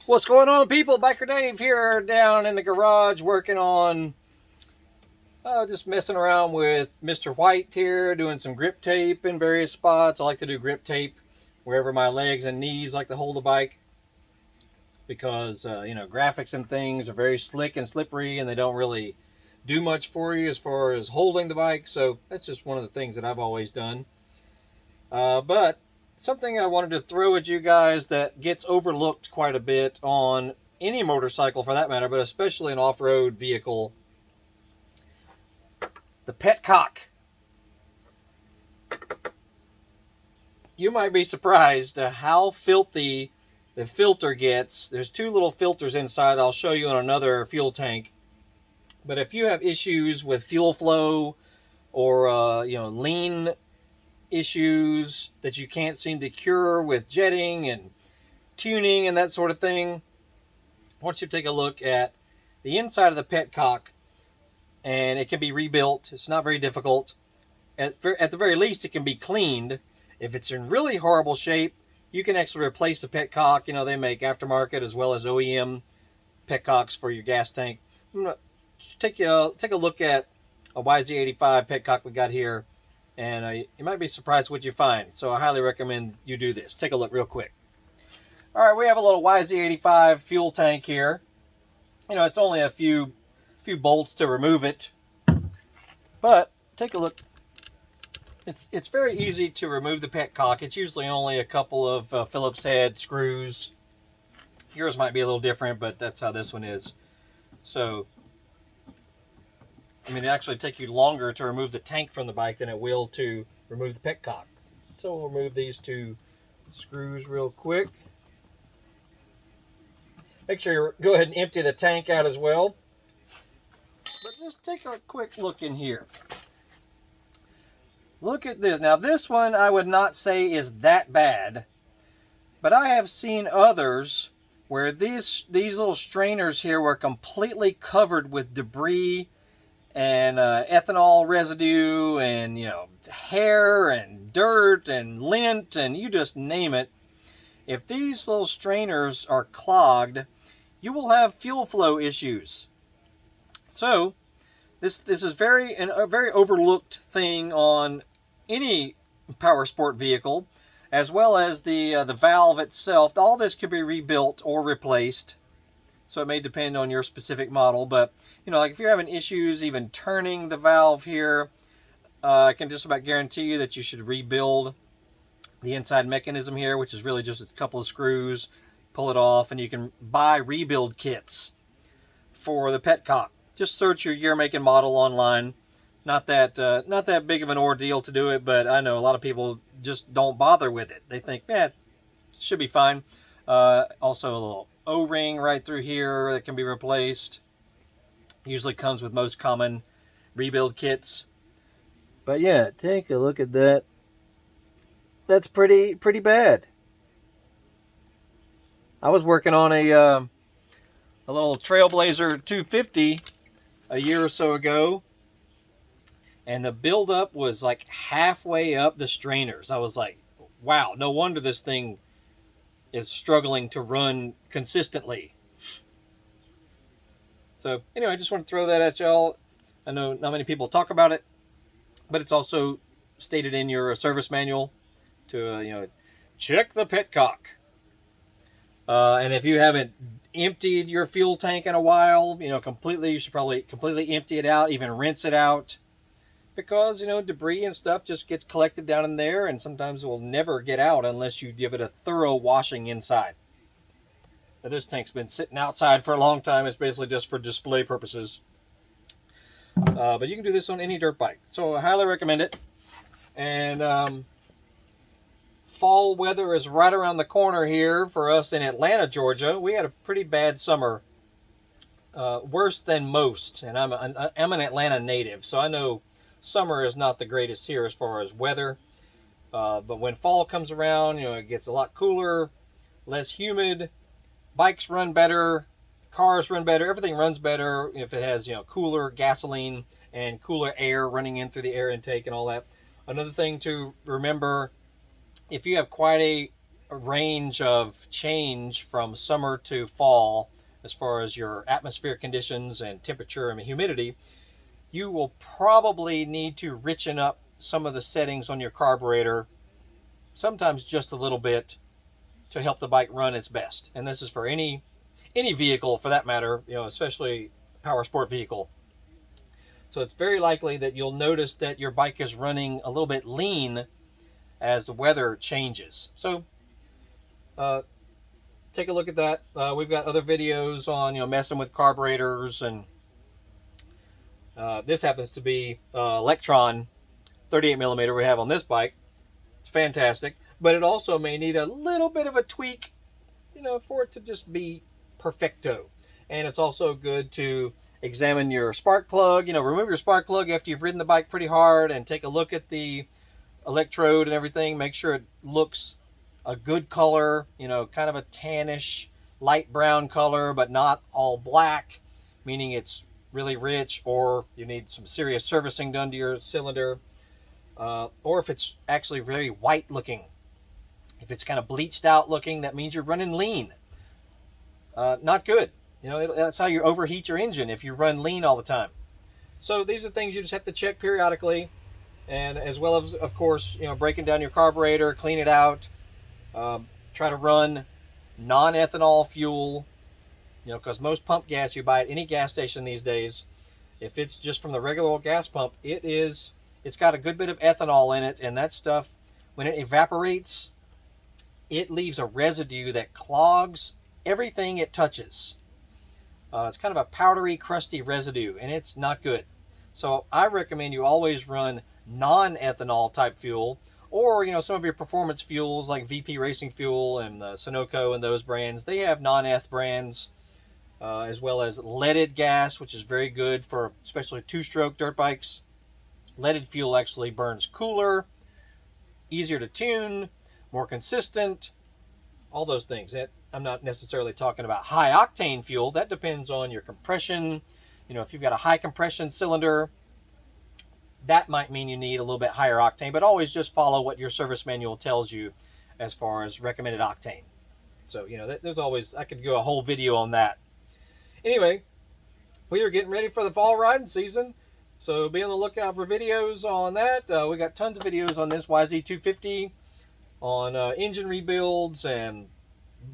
What's going on, people? Biker Dave here down in the garage working on just messing around with Mr. White here, doing some grip tape in various spots. I like to do grip tape wherever my legs and knees like to hold the bike because graphics and things are very slick and slippery and they don't really do much for you as far as holding the bike. So that's just one of the things that I've always done. But something I wanted to throw at you guys that gets overlooked quite a bit on any motorcycle for that matter, but especially an off-road vehicle, the petcock. You might be surprised how filthy the filter gets. There's two little filters inside. I'll show you on another fuel tank. But if you have issues with fuel flow or lean issues that you can't seem to cure with jetting and tuning and that sort of thing, I want you to take a look at the inside of the petcock, and it can be rebuilt. It's not very difficult. At the very least, it can be cleaned. If it's in really horrible shape, you can actually replace the petcock. They make aftermarket as well as OEM petcocks for your gas tank. I'm gonna take a look at a YZ85 petcock we got here, and you might be surprised what you find. So I highly recommend you do this. Take a look real quick. All right, we have a little YZ85 fuel tank here. It's only a few bolts to remove it, but take a look. It's very easy to remove the petcock. It's usually only a couple of Phillips head screws. Yours might be a little different, but that's how this one is. So it actually take you longer to remove the tank from the bike than it will to remove the petcock. So we'll remove these two screws real quick. Make sure you go ahead and empty the tank out as well. But just take a quick look in here. Look at this. Now this one I would not say is that bad, but I have seen others where these little strainers here were completely covered with debris and ethanol residue and hair and dirt and lint and you just name it. If these little strainers are clogged, you will have fuel flow issues. So this is a very overlooked thing on any power sport vehicle, as well as the valve itself. All this could be rebuilt or replaced, so it may depend on your specific model. But like if you're having issues even turning the valve here, I can just about guarantee you that you should rebuild the inside mechanism here, which is really just a couple of screws. Pull it off, and you can buy rebuild kits for the petcock. Just search your year, make, and model online. Not that big of an ordeal to do it, but I know a lot of people just don't bother with it. They think, it should be fine. Also, a little O-ring right through here that can be replaced. Usually comes with most common rebuild kits. But yeah, take a look at that. That's pretty bad. I was working on a little Trailblazer 250 a year or so ago, and the buildup was like halfway up the strainers. I was like, wow, no wonder this thing is struggling to run consistently. So anyway, I just want to throw that at y'all. I know not many people talk about it, but it's also stated in your service manual to check the petcock. And if you haven't emptied your fuel tank in a while, completely, you should probably completely empty it out, even rinse it out, because debris and stuff just gets collected down in there, and sometimes it will never get out unless you give it a thorough washing inside. Now, this tank's been sitting outside for a long time. It's basically just for display purposes. But you can do this on any dirt bike, so I highly recommend it. And fall weather is right around the corner here for us in Atlanta, Georgia. We had a pretty bad summer, worse than most. And I'm an Atlanta native, so I know summer is not the greatest here as far as weather. But when fall comes around, it gets a lot cooler, less humid. Bikes run better, cars run better, everything runs better if it has cooler gasoline and cooler air running in through the air intake and all that. Another thing to remember, if you have quite a range of change from summer to fall as far as your atmospheric conditions and temperature and humidity, you will probably need to richen up some of the settings on your carburetor, sometimes just a little bit, to help the bike run its best. And this is for any vehicle for that matter, especially power sport vehicle. So it's very likely that you'll notice that your bike is running a little bit lean as the weather changes. So take a look at that. We've got other videos on messing with carburetors, and this happens to be Electron 38 millimeter we have on this bike. It's fantastic, but it also may need a little bit of a tweak, for it to just be perfecto. And it's also good to examine your spark plug. Remove your spark plug after you've ridden the bike pretty hard and take a look at the electrode and everything. Make sure it looks a good color, kind of a tannish, light brown color, but not all black, meaning it's really rich, or you need some serious servicing done to your cylinder. Or if it's actually very white looking. If it's kind of bleached out looking, that means you're running lean. Not good. That's how you overheat your engine if you run lean all the time. So these are things you just have to check periodically, and as well as, of course, breaking down your carburetor, clean it out. Try to run non-ethanol fuel, because most pump gas you buy at any gas station these days, if it's just from the regular old gas pump, it's got a good bit of ethanol in it, and that stuff, when it evaporates, it leaves a residue that clogs everything it touches. It's kind of a powdery, crusty residue, and it's not good. So I recommend you always run non-ethanol type fuel, or some of your performance fuels like VP Racing Fuel and Sunoco and those brands. They have non-eth brands, as well as leaded gas, which is very good for especially two-stroke dirt bikes. Leaded fuel actually burns cooler, easier to tune, more consistent, all those things. I'm not necessarily talking about high octane fuel. That depends on your compression. If you've got a high compression cylinder, that might mean you need a little bit higher octane, but always just follow what your service manual tells you as far as recommended octane. So, there's always, I could go a whole video on that. Anyway, we are getting ready for the fall riding season, so be on the lookout for videos on that. We got tons of videos on this YZ250, on engine rebuilds and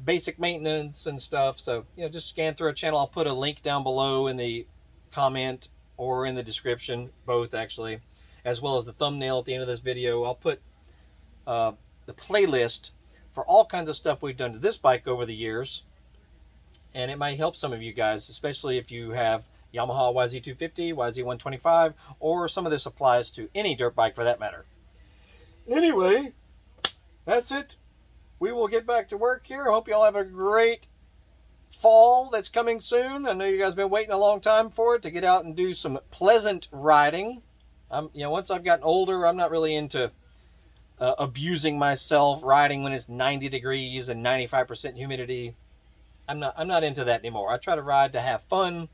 basic maintenance and stuff. So, just scan through our channel. I'll put a link down below in the comment or in the description, both actually, as well as the thumbnail at the end of this video. I'll put the playlist for all kinds of stuff we've done to this bike over the years, and it might help some of you guys, especially if you have Yamaha YZ250, YZ125, or some of this applies to any dirt bike for that matter. Anyway, that's it. We will get back to work here. I hope you all have a great fall that's coming soon. I know you guys have been waiting a long time for it, to get out and do some pleasant riding. Once I've gotten older, I'm not really into abusing myself riding when it's 90 degrees and 95% humidity. I'm not into that anymore. I try to ride to have fun,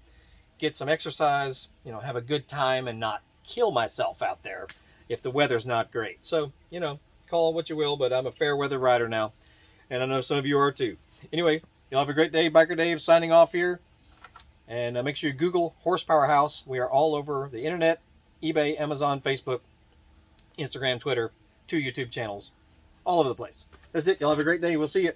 get some exercise, have a good time, and not kill myself out there if the weather's not great. So, call it what you will, but I'm a fair weather rider now, and I know some of you are too. Anyway, y'all have a great day. Biker Dave signing off here. And make sure you Google Horsepower House. We are all over the internet, eBay, Amazon, Facebook, Instagram, Twitter, 2 YouTube channels, all over the place. That's it. Y'all have a great day. We'll see you.